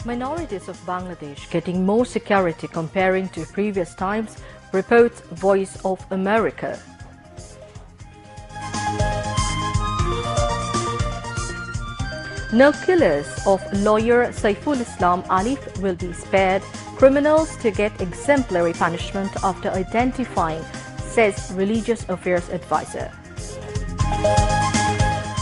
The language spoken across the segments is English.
Minorities of Bangladesh getting more security comparing to previous times, reports Voice of America. No killers of lawyer Saiful Islam Alif will be spared. Criminals to get exemplary punishment after identifying, says Religious Affairs Advisor.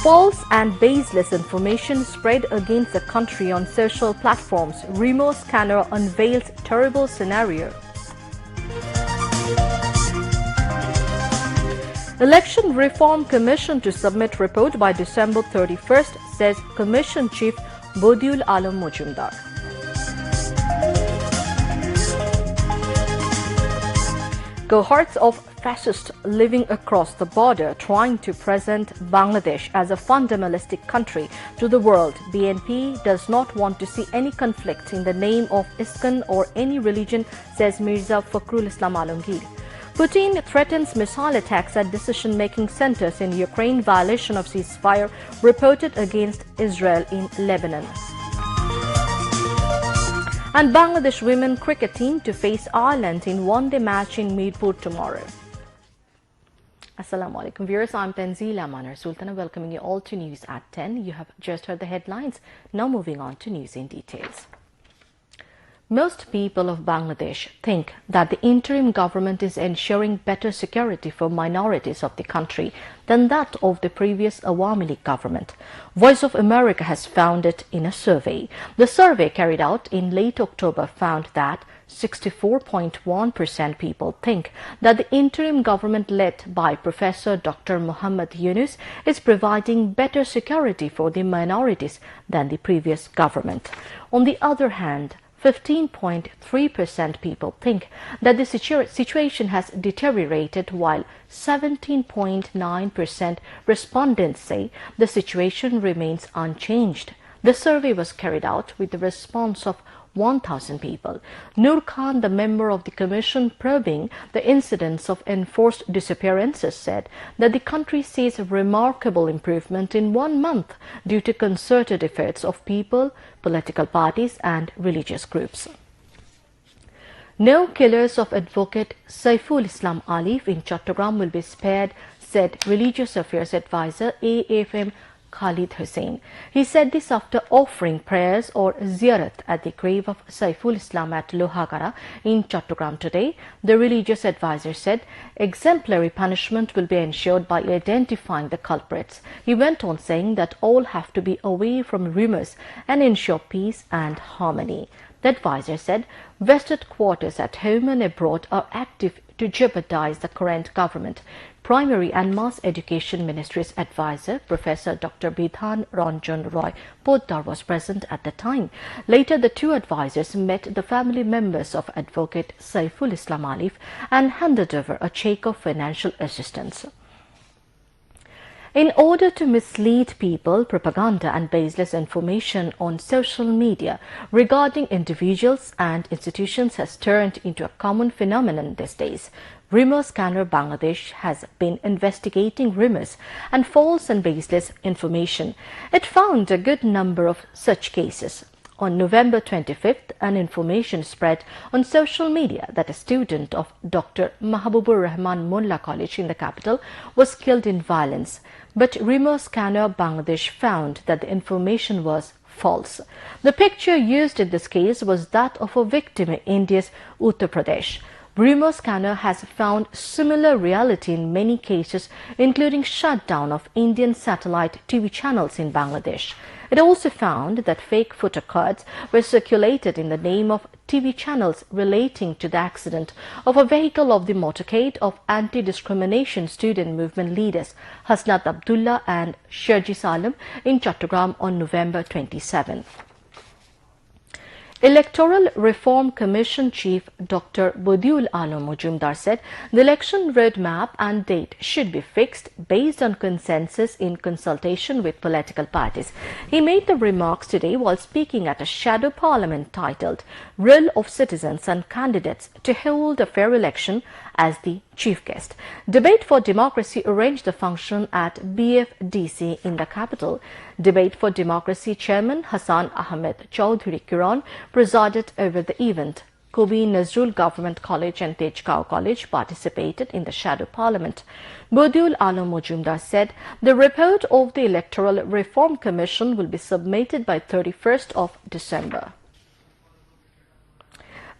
False and baseless information spread against the country on social platforms. Remote scanner unveils terrible scenario. Election Reform Commission to submit report by December 31st, says Commission Chief Bodiul Alam Mujumdar. Cohorts of fascists living across the border trying to present Bangladesh as a fundamentalistic country to the world. BNP does not want to see any conflict in the name of ISKCON or any religion, says Mirza Fakhrul Islam Alamgir. Putin threatens missile attacks at decision-making centers in Ukraine, violation of ceasefire reported against Israel in Lebanon. And Bangladesh women cricket team to face Ireland in one-day match in Mirpur tomorrow. Assalamu alaikum viewers, I'm Tanzila Manar Sultana welcoming you all to News at 10. You have just heard the headlines. Now moving on to news in details. Most people of Bangladesh think that the interim government is ensuring better security for minorities of the country than that of the previous Awami League government. Voice of America has found it in a survey. The survey carried out in late October found that 64.1% people think that the interim government led by Professor Dr. Muhammad Yunus is providing better security for the minorities than the previous government. On the other hand, 15.3% people think that the situation has deteriorated, while 17.9% respondents say the situation remains unchanged. The survey was carried out with the response of 1,000 people. Nur Khan, the member of the commission probing the incidents of enforced disappearances, said that the country sees a remarkable improvement in 1 month due to concerted efforts of people, political parties and religious groups. No killers of advocate Saiful Islam Alif in Chattogram will be spared, said Religious Affairs Advisor AFM Khalid Hussain. He said this after offering prayers or ziyarat at the grave of Saiful Islam at Lohagara in Chattogram today. The religious advisor said exemplary punishment will be ensured by identifying the culprits. He went on saying that all have to be away from rumors and ensure peace and harmony. The advisor said vested quarters at home and abroad are active to jeopardize the current government. Primary and Mass Education Ministry's advisor, Professor Dr. Bidhan Ranjan Roy Poddar, was present at the time. Later, the two advisors met the family members of advocate Saiful Islam Alif and handed over a cheque of financial assistance. In order to mislead people, propaganda and baseless information on social media regarding individuals and institutions has turned into a common phenomenon these days. Rumor Scanner Bangladesh has been investigating rumors and false and baseless information. It found a good number of such cases. On November 25th, an information spread on social media that a student of Dr. Mahabubur Rahman Mullah College in the capital was killed in violence. But Rumor Scanner Bangladesh found that the information was false. The picture used in this case was that of a victim in India's Uttar Pradesh. Rumor Scanner has found similar reality in many cases, including shutdown of Indian satellite TV channels in Bangladesh. It also found that fake photo cards were circulated in the name of TV channels relating to the accident of a vehicle of the motorcade of anti-discrimination student movement leaders Hasnat Abdullah and Sharjis Alam in Chattogram on November 27. Electoral Reform Commission Chief Dr. Bodiul Alam Mujumdar said the election roadmap and date should be fixed based on consensus in consultation with political parties. He made the remarks today while speaking at a shadow parliament titled Role of Citizens and Candidates to Hold a Fair Election as the chief guest. Debate for Democracy arranged the function at BFDC in the capital. Debate for Democracy Chairman Hassan Ahmed Chowdhury Kiran presided over the event. Kobi Nazrul Government College and Tejgao College participated in the shadow parliament. Bodiul Alam Mojumdar said the report of the Electoral Reform Commission will be submitted by 31st of December.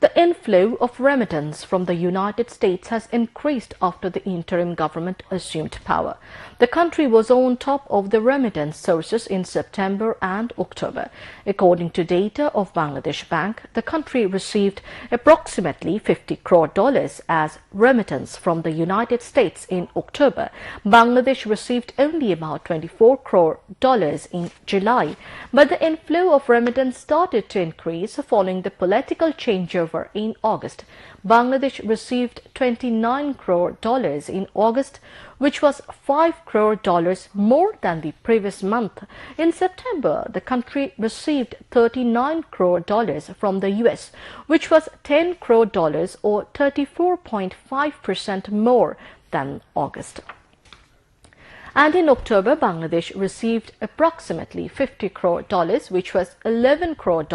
The inflow of remittance from the United States has increased after the interim government assumed power. The country was on top of the remittance sources in September and October. According to data of Bangladesh Bank, the country received approximately $50 crore as remittance from the United States in October. Bangladesh received only about $24 crore in July, but the inflow of remittance started to increase following the political changeover in August. Bangladesh received $29 crore in August, which was $5 crore more than the previous month. In September, the country received $39 crore from the US, which was $10 crore or 34.5% more than August. And in October, Bangladesh received approximately $50 crore, which was $11 crore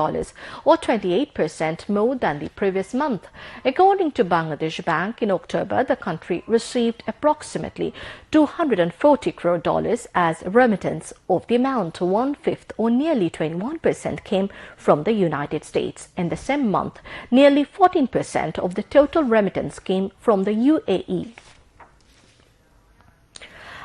or 28% more than the previous month. According to Bangladesh Bank, in October, the country received approximately $240 crore as remittance. Of the amount, 1/5 or nearly 21% came from the United States. In the same month, nearly 14% of the total remittance came from the UAE.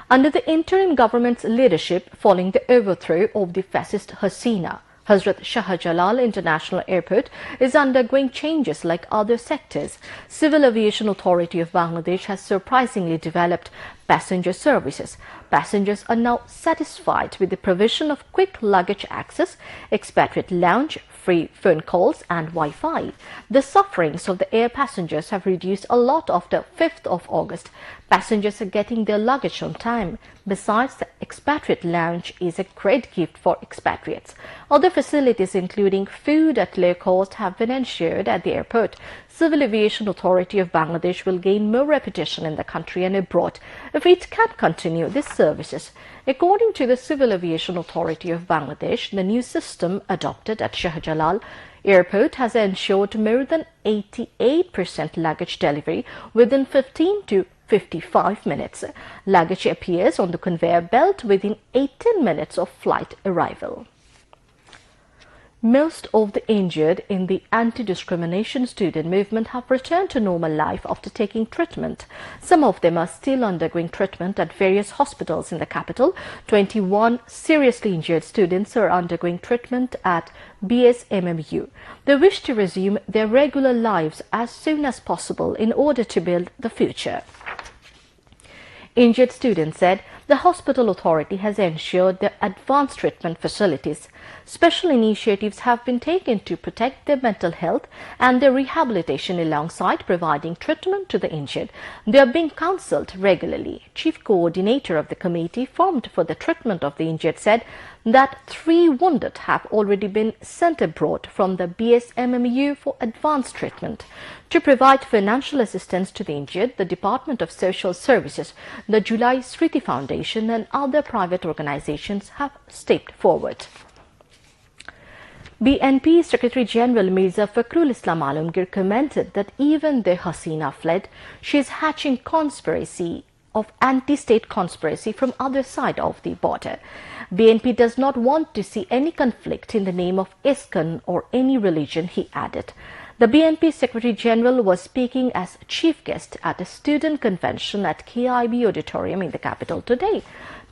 Under the interim government's leadership following the overthrow of the fascist Hasina, Hazrat Shah Jalal International Airport is undergoing changes like other sectors. Civil Aviation Authority of Bangladesh has surprisingly developed passenger services. Passengers are now satisfied with the provision of quick luggage access, expatriate lounge, free phone calls and Wi-Fi. The sufferings of the air passengers have reduced a lot after 5th of August. Passengers are getting their luggage on time. Besides, the expatriate lounge is a great gift for expatriates. Other facilities including food at low cost have been ensured at the airport. Civil Aviation Authority of Bangladesh will gain more reputation in the country and abroad if it can continue these services. According to the Civil Aviation Authority of Bangladesh, the new system adopted at Shah Jalal Airport has ensured more than 88% luggage delivery within 15 to 55 minutes. Luggage appears on the conveyor belt within 18 minutes of flight arrival. Most of the injured in the anti-discrimination student movement have returned to normal life after taking treatment. Some of them are still undergoing treatment at various hospitals in the capital. 21 seriously injured students are undergoing treatment at BSMMU. They wish to resume their regular lives as soon as possible in order to build the future. Injured students said the hospital authority has ensured their advanced treatment facilities. Special initiatives have been taken to protect their mental health and their rehabilitation alongside providing treatment to the injured. They are being counseled regularly. Chief coordinator of the committee formed for the treatment of the injured said that 3 wounded have already been sent abroad from the BSMMU for advanced treatment. To provide financial assistance to the injured, the Department of Social Services, the Julai Sriti Foundation and other private organizations have stepped forward. BNP Secretary General Mirza Fakhrul Islam Alamgir commented that even though Hasina fled, she is hatching anti-state conspiracy from other side of the border. BNP does not want to see any conflict in the name of ISKCON or any religion, he added. The BNP Secretary General was speaking as chief guest at a student convention at KIB Auditorium in the capital today.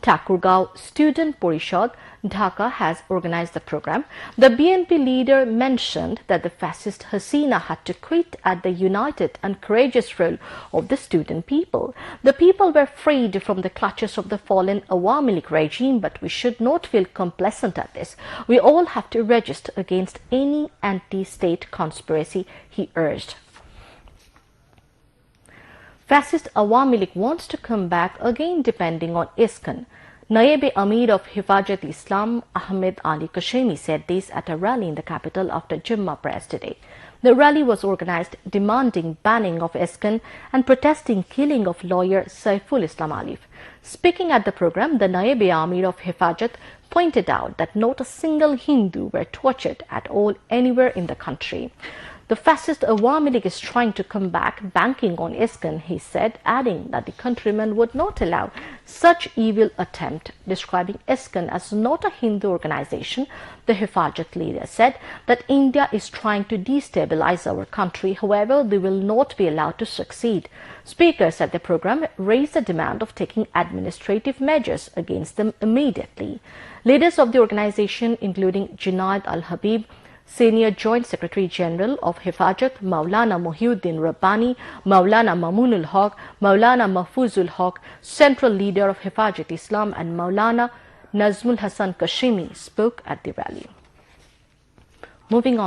Thakurgaon Student Porishad, Dhaka has organized the program. The BNP leader mentioned that the fascist Hasina had to quit at the united and courageous role of the student people. The people were freed from the clutches of the fallen Awami League regime, but we should not feel complacent at this. We all have to register against any anti-state conspiracy, he urged. Fascist Awami League wants to come back again depending on ISKCON. Naib Amir of Hifazat Islam Ahmed Ali Kashemi said this at a rally in the capital after Jummah prayers today. The rally was organized demanding banning of ISKCON and protesting killing of lawyer Saiful Islam Alif. Speaking at the program, the Naib-e-Amir of Hifazat pointed out that not a single Hindu were tortured at all anywhere in the country. The fascist Awami League is trying to come back, banking on ISKCON, he said, adding that the countrymen would not allow such evil attempt. Describing ISKCON as not a Hindu organization, the Hifazat leader said that India is trying to destabilize our country. However, they will not be allowed to succeed. Speakers at the program raised the demand of taking administrative measures against them immediately. Leaders of the organization, including Junaid Al-Habib, Senior Joint Secretary General of Hifazat, Maulana Mohiuddin Rabbani, Maulana Mamunul Haq, Maulana Mahfuzul Haq, Central Leader of Hifazat Islam, and Maulana Nazmul Hasan Kashimi spoke at the rally. Moving on.